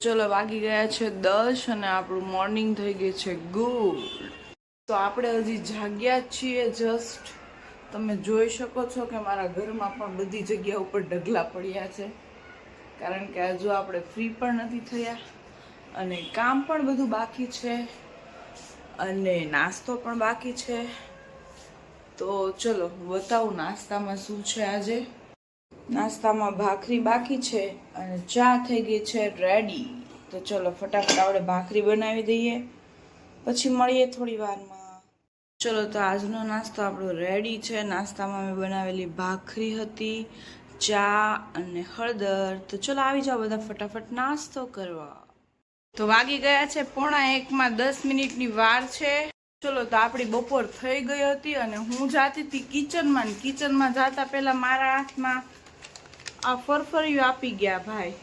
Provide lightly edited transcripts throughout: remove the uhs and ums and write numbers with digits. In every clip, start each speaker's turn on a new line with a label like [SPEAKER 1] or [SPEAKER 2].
[SPEAKER 1] ચલો વાગી ગયા છે 10 અને આપણું મોર્નિંગ થઈ ગઈ છે ગુડ. તો આપણે હજી જાગ્યા જ છીએ જસ્ટ. તમે જોઈ શકો છો કે મારા ઘરમાં પણ બધી જગ્યા ઉપર ઢગલા પડ્યા છે, કારણ કે હજુ આપણે ફ્રી પણ નથી થયા અને કામ પણ બધું બાકી છે અને નાસ્તો પણ બાકી છે. તો ચલો બતાવું નાસ્તામાં શું છે. આજે નાસ્તામાં ભાખરી બાકી છે અને ચા થઈ ગઈ છે રેડી. તો ચલો ફટાફટ આપણે ભાખરી બનાવી દઈએ, પછી મળીએ થોડી વારમાં. ચલો તો આજનો નાસ્તો આપણો રેડી છે. નાસ્તામાં મેં બનાવેલી ભાખરી હતી, ચા અને હળદર. તો ચલો આવી જાઓ બધા ફટાફટ નાસ્તો કરવા. તો વાગી ગયા છે 1:45, 10 મિનિટની વાર છે. ચલો તો આપણી બપોર થઈ ગઈ હતી અને હું જાતી હતી કિચનમાં. કિચનમાં જતા પહેલા મારા હાથમાં આ ફરફરિયું આપી ગયા ભાઈ.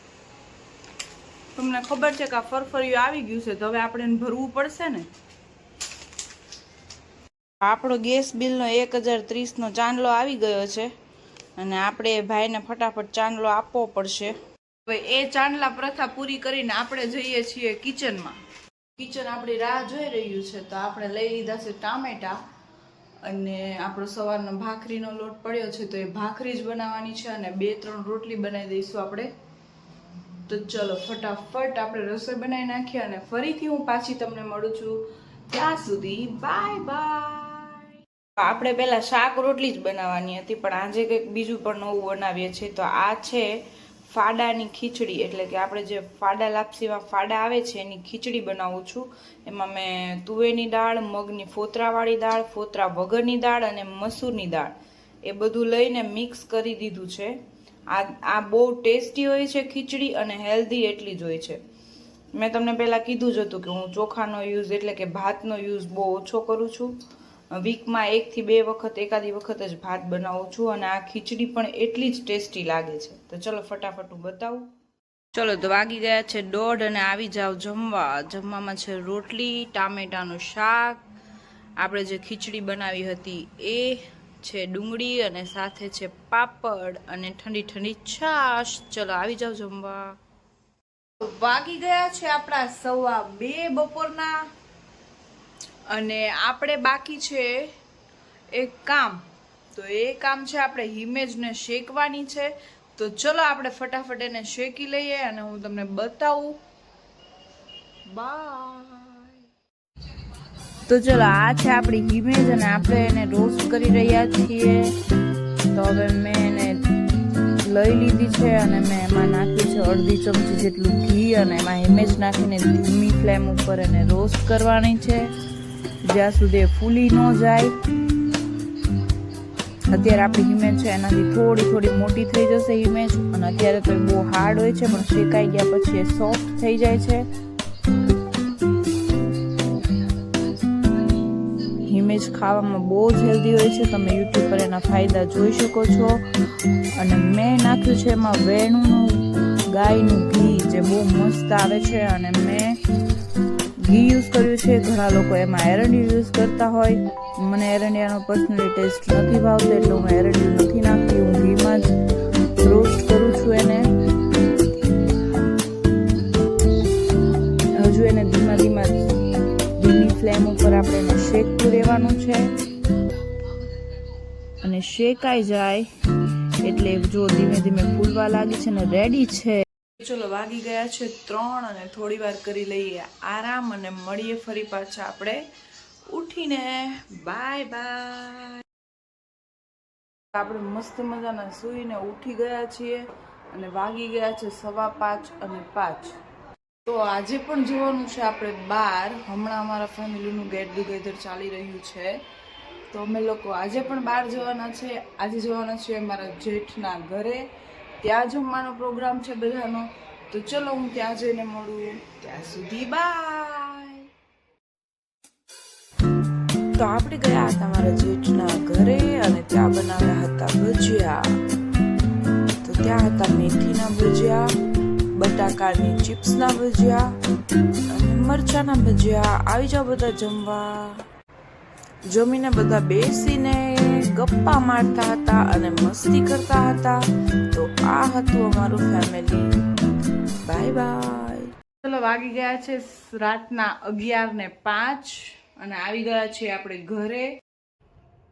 [SPEAKER 1] તમને ખબર છે કે આ ફરફરિયું આવી ગયું છે, તો હવે આપણે એને ભરવું પડશે ને. આપણો ગેસ બિલનો 1030નો ચાંદલો આવી ગયો છે અને આપણે ભાઈને ફટાફટ ચાંદલો આપવો પડશે. હવે એ ચાંદલા પ્રથા પૂરી કરીને આપણે જઈએ છીએ કિચનમાં. કિચન આપણી રાહ જોઈ રહ્યું છે. તો આપણે લઈ લીધા છે ટામેટા અને આપણો સવારનો ભાખરીનો લોટ પડ્યો છે, તો એ ભાખરી જ બનાવવાની છે અને 2-3 રોટલી બનાવી દઈશું આપણે. તો ચલો ફટાફટ આપણે રસોઈ બનાવી નાખીએ અને ફરીથી હું પાછી તમને મળું છું. ત્યાં સુધી બાય બાય. આપણે પહેલા શાક રોટલી જ બનાવવાની હતી, પણ આજે કંઈક બીજું પણ નવું બનાવીએ છીએ. તો આ છે ફાડાની ખીચડી, એટલે કે આપણે જે ફાડા લાપસીમાં ફાડા આવે છે એની ખીચડી બનાવું છું. એમાં મેં તુવેરની દાળ, મગની ફોતરાવાળી દાળ, ફોતરા વગરની દાળ અને મસૂરની દાળ એ બધું લઈને મિક્સ કરી દીધું છે. આ બહુ ટેસ્ટી હોય છે ખીચડી અને હેલ્ધી એટલી જ હોય છે. મેં તમને પહેલાં કીધું જ હતું કે હું ચોખાનો યુઝ એટલે કે ભાતનો યુઝ બહુ ઓછો કરું છું. વીકમાં 1 થી 2 વખત એકાદી વખત જ ભાત બનાવું છું અને આ ખીચડી પણ એટલી જ ટેસ્ટી લાગે છે. તો ચલો ફટાફટ હું બતાવું. ચલો તો વાગી ગયા છે 1:30 અને આવી જાઓ જમવા. જમવામાં છે રોટલી, ટામેટાનું શાક, આપણે જે ખીચડી બનાવી હતી એ છે, ડુંગળી અને સાથે છે પાપડ અને ઠંડી ઠંડી છાશ. ચલો આવી જાઓ જમવા. વાગી ગયા છે આપણા 2:15 બપોરના અને આપણે બાકી છે એક કામ. તો એ કામ છે આપણે હિમેજને શેકવાની છે. તો ચલો આપણે ફટાફટ એને શેકી લઈએ અને હું તમને બતાવું. બાય. તો ચલો આ છે આપણી હિમેજ અને આપણે એને રોસ્ટ કરી રહ્યા છીએ. તો હવે મેં એને લઈ લીધી છે અને મેં એમાં નાખ્યું છે 1/2 ચમચી જેટલું ઘી અને એમાં હિમેજ નાખીને ધીમી ફ્લેમ ઉપર એને રોસ્ટ કરવાની છે જ્યાં સુધી ફૂલી ન જાય. અત્યારે આપણી હિમેજ છે એનાથી થોડી મોટી થઈ જશે હિમેજ, અને અત્યારે તો બહુ હાર્ડ હોય છે પણ શેકાઈ ગયા પછી એ સોફ્ટ થઈ જાય છે. હિમેજ ખાવામાં બહુ જ હેલ્ધી હોય છે. તમે યુટ્યુબ પર એના ફાયદા જોઈ શકો છો. અને મેં નાખ્યું છે એમાં વેણુનું ગાયનું ઘી જે બહુ મસ્ત આવે છે અને મેં ઘી યુઝ કર્યું છે. ઘણા લોકો એમાં એરંડિયું યુઝ કરતા હોય. મને એરંડિયાનો પર્સનલી ટેસ્ટ નથી ભાવતો એટલે હું એરંડિયું નથી નાખતી. હું ઘીમાં જ રોસ્ટ કરું છું એને. હજુ એને ધીમી ફ્લેમ ઉપર આપણે એને શેકતું રહેવાનું છે અને શેકાઈ જાય એટલે જો ધીમે ફૂલવા લાગી છે ને રેડી છે. ચલો વાગી ગયા છે 3 અને થોડી વાર કરી લઈએ આરામ અને મળીએ ફરી પાછા આપણે ઉઠીને. Bye bye. આપણે મસ્ત મજાના સૂઈને ઉઠી ગયા છીએ અને વાગી ગયા છે 5:15 અને 5. તો આજે પણ જવાનું છે આપણે બહાર. હમણાં અમારા ફેમિલીનું ગેટ ટુગેધર ચાલી રહ્યું છે, તો અમે લોકો આજે પણ બહાર જવાના છે. આજે જવાના છીએ મારા જેઠના ઘરે. ત્યાં જમવાનો પ્રોગ્રામ છે બધાનો. તો ચલો હું ત્યાં જઈને મળું. ત્યાં સુધી બાય. તો આપણે ગયા હતા મારા જેઠના ઘરે અને ત્યાં બનાવ્યા હતા ભજીયા. તો ત્યાં હતા મેથીના ભજીયા, બટાકાની ચિપ્સના ભજીયા અને મરચાના ભજીયા. આવી જાઓ બધા જમવા. જમીને બધા બેસીને ગપ્પા મારતા હતા અને મસ્તી કરતા હતા. તો આ હતું અમારું ફેમિલી. Bye bye. મતલબ વાગી ગયા છે રાતના 11:05 અને આવી ગયા છીએ આપણે ઘરે.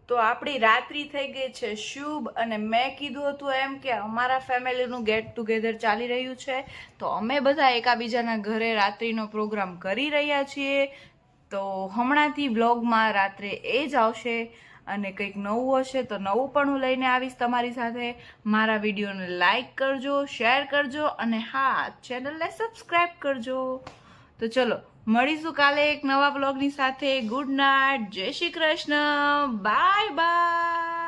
[SPEAKER 1] તો આપણી રાત્રિ થઈ ગઈ છે શુભ અને મેં કીધું હતું એમ કે અમારા ફેમિલીનું ગેટ ટુગેધર ચાલી રહ્યું છે, તો અમે બધા એકાબીજાના ઘરે રાત્રિનો પ્રોગ્રામ કરી રહ્યા છીએ. તો હમણાંથી વ્લોગમાં રાત્રે એ જ આવશે અને કંઈક નવું હશે તો નવું પણ હું લઈને આવીશ તમારી સાથે. મારા વિડીયોને લાઈક કરજો, શેર કરજો અને હા, ચેનલને સબસ્ક્રાઈબ કરજો. તો ચલો મળીશું કાલે એક નવા બ્લોગની સાથે. ગુડ નાઇટ, જય શ્રી કૃષ્ણ, બાય બાય.